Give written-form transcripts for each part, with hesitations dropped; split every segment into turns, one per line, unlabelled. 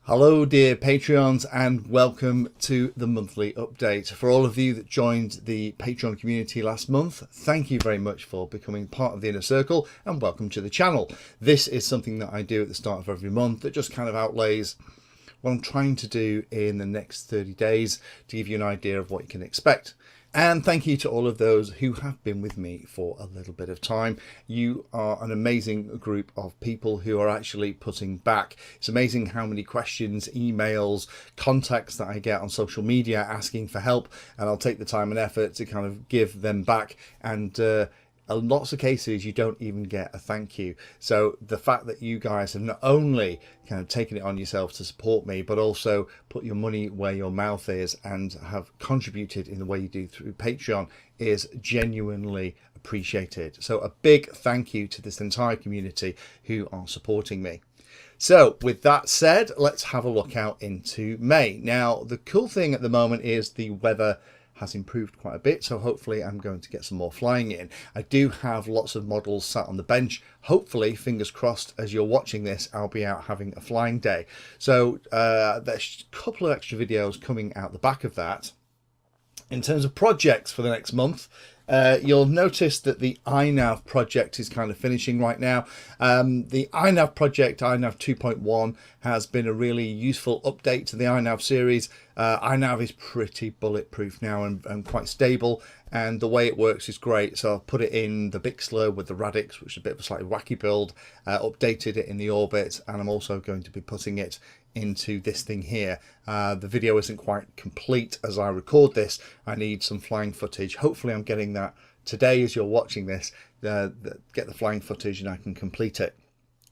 Hello dear Patreons and welcome to the monthly update. For all of you that joined the Patreon community last month, thank you very much for becoming part of the inner circle and welcome to the channel. This is something that I do at the start of every month that just kind of outlays what I'm trying to do in the next 30 days to give you an idea of what you can expect. And thank you to all of those who have been with me for a little bit of time. You are an amazing group of people who are actually putting back. It's amazing how many questions, emails, contacts that I get on social media asking for help, and I'll take the time and effort to kind of give them back. And in lots of cases you don't even get a thank you. So the fact that you guys have not only kind of taken it on yourself to support me, but also put your money where your mouth is and have contributed in the way you do through Patreon is genuinely appreciated. So a big thank you to this entire community who are supporting me. So with that said, let's have a look out into May. Now the cool thing at the moment is the weather has improved quite a bit, so hopefully I'm going to get some more flying in. I do have lots of models sat on the bench. Hopefully, fingers crossed, as you're watching this, I'll be out having a flying day. So there's a couple of extra videos coming out the back of that. In terms of projects for the next month, you'll notice that the iNav project is kind of finishing right now. The iNav project, iNav 2.1, has been a really useful update to the iNav series. iNav is pretty bulletproof now and quite stable, and the way it works is great. So I've put it in the Bixler with the Radix, which is a bit of a slightly wacky build, updated it in the Orbit, and I'm also going to be putting it into this thing here. The video isn't quite complete as I record this. I need some flying footage. Hopefully I'm getting that today as you're watching this, get the flying footage and I can complete it.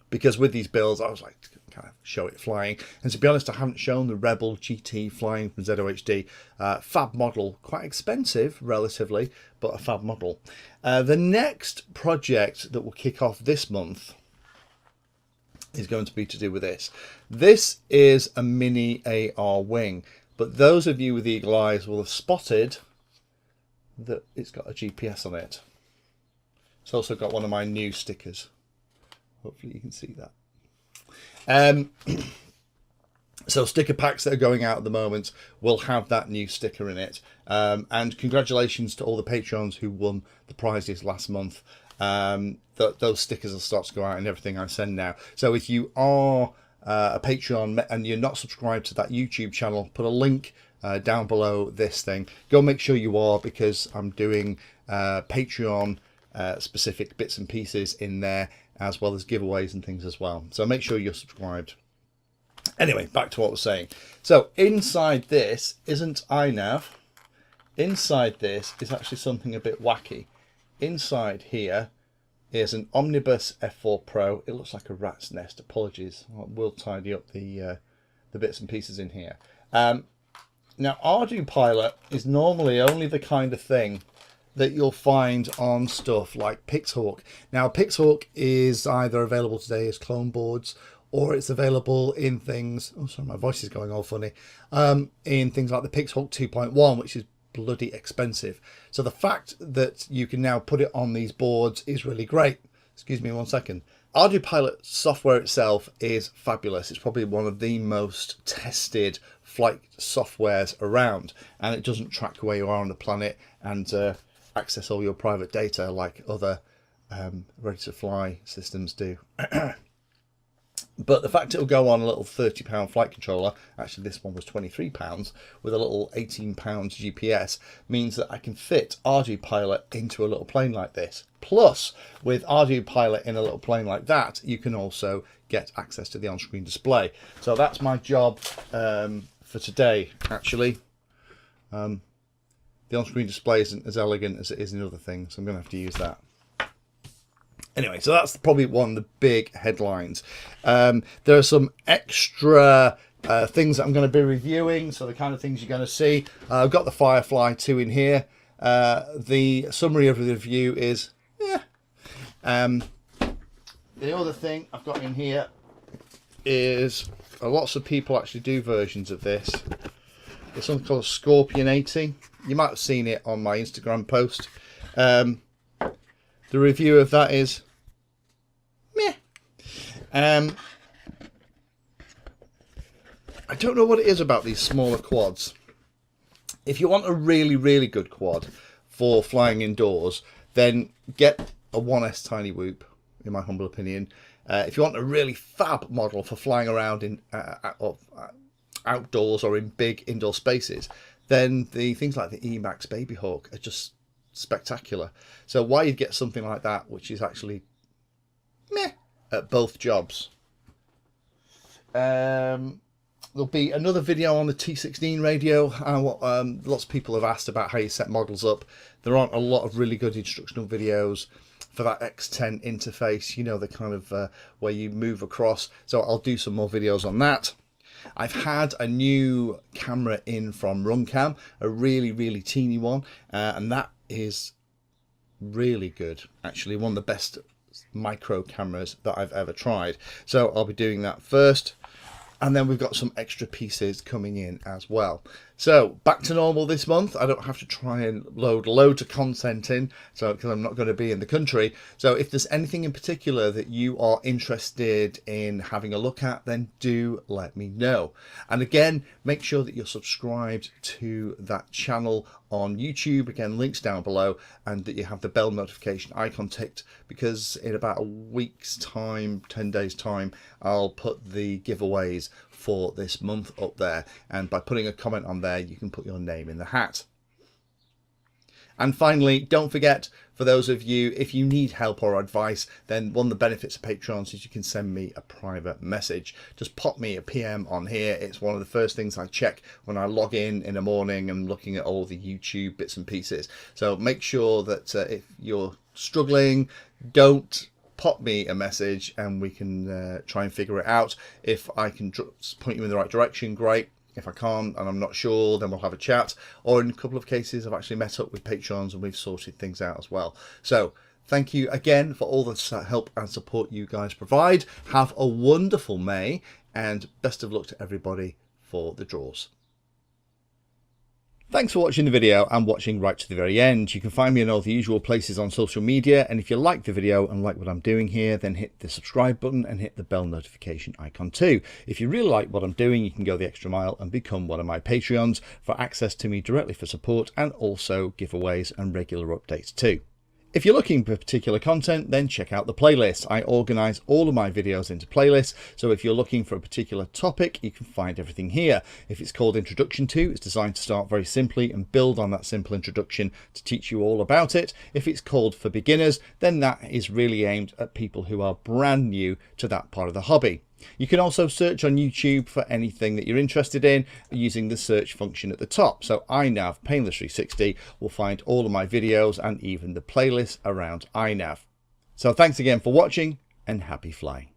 Because with these builds, I was like, kind of show it flying. And to be honest, I haven't shown the Rebel GT flying from ZOHD. Fab model, quite expensive relatively, but a fab model. The next project that will kick off this month is going to be to do with this. This is a mini AR wing, but those of you with eagle eyes will have spotted that it's got a GPS on it. It's also got one of my new stickers. Hopefully you can see that. So sticker packs that are going out at the moment will have that new sticker in it. And congratulations to all the Patreons who won the prizes last month. Those stickers will start to go out in everything I send now. So if you are a Patreon and you're not subscribed to that YouTube channel, put a link down below this thing. Go make sure you are, because I'm doing Patreon specific bits and pieces in there, as well as giveaways and things as well. So make sure you're subscribed. Anyway, back to what I was saying. So inside this isn't iNav. Inside this is actually something a bit wacky. Inside here is an Omnibus F4 Pro. It looks like a rat's nest. Apologies. We'll tidy up the bits and pieces in here. Now, ArduPilot is normally only the kind of thing that you'll find on stuff like Pixhawk. Now, Pixhawk is either available today as clone boards, or it's available in things... Oh, sorry, my voice is going all funny. In things like the Pixhawk 2.1, which is bloody expensive. So the fact that you can now put it on these boards is really great. Excuse me 1 second. ArduPilot software itself is fabulous. It's probably one of the most tested flight softwares around, and it doesn't track where you are on the planet and access all your private data like other ready-to-fly systems do. But the fact it'll go on a little £30 flight controller, actually this one was £23, with a little £18 GPS, means that I can fit ArduPilot into a little plane like this. Plus, with ArduPilot in a little plane like that, you can also get access to the on-screen display. So that's my job for today, actually. The on-screen display isn't as elegant as it is in other things, so I'm going to have to use that. Anyway, so that's probably one of the big headlines. There are some extra things that I'm going to be reviewing, so the kind of things you're going to see. I've got the Firefly 2 in here. The summary of the review is, yeah. The other thing I've got in here is lots of people actually do versions of this. There's something called Scorpion 80. You might have seen it on my Instagram post. The review of that is meh. I don't know what it is about these smaller quads. If you want a really, really good quad for flying indoors, then get a 1S Tiny Whoop, in my humble opinion. If you want a really fab model for flying around in outdoors or in big indoor spaces, then the things like the Emax Baby Hawk are just spectacular. So why you'd get something like that, which is actually meh at both jobs. There'll be another video on the T16 radio. Lots of people have asked about how you set models up. There aren't a lot of really good instructional videos for that X10 interface, you know, the kind of where you move across. So I'll do some more videos on that. I've had a new camera in from Runcam, a really, really teeny one, and that is really good. Actually, one of the best micro cameras that I've ever tried. So I'll be doing that first. And then we've got some extra pieces coming in as well. So back to normal this month. I don't have to try and load loads of content in, so because I'm not going to be in the country. So if there's anything in particular that you are interested in having a look at, then do let me know. And again, make sure that you're subscribed to that channel on YouTube. Again, links down below, and that you have the bell notification icon ticked, because in about a week's time, 10 days time, I'll put the giveaways for this month up there, and by putting a comment on there you can put your name in the hat. And finally, don't forget, for those of you, if you need help or advice, then one of the benefits of Patreon is you can send me a private message. Just pop me a PM on here. It's one of the first things I check when I log in the morning and looking at all the YouTube bits and pieces. So make sure that if you're struggling, don't pop me a message and we can try and figure it out. If I can point you in the right direction, great. If I can't and I'm not sure, then we'll have a chat. Or in a couple of cases, I've actually met up with patrons and we've sorted things out as well. So thank you again for all the help and support you guys provide. Have a wonderful May, and best of luck to everybody for the draws. Thanks for watching the video and watching right to the very end. You can find me in all the usual places on social media, and if you like the video and like what I'm doing here, then hit the subscribe button and hit the bell notification icon too. If you really like what I'm doing, you can go the extra mile and become one of my Patreons for access to me directly for support, and also giveaways and regular updates too. If you're looking for particular content, then check out the playlist. I organise all of my videos into playlists, so if you're looking for a particular topic, you can find everything here. If it's called Introduction To, it's designed to start very simply and build on that simple introduction to teach you all about it. If it's called For Beginners, then that is really aimed at people who are brand new to that part of the hobby. You can also search on YouTube for anything that you're interested in using the search function at the top. So iNav Painless 360 will find all of my videos and even the playlist around iNav. So thanks again for watching, and happy flying.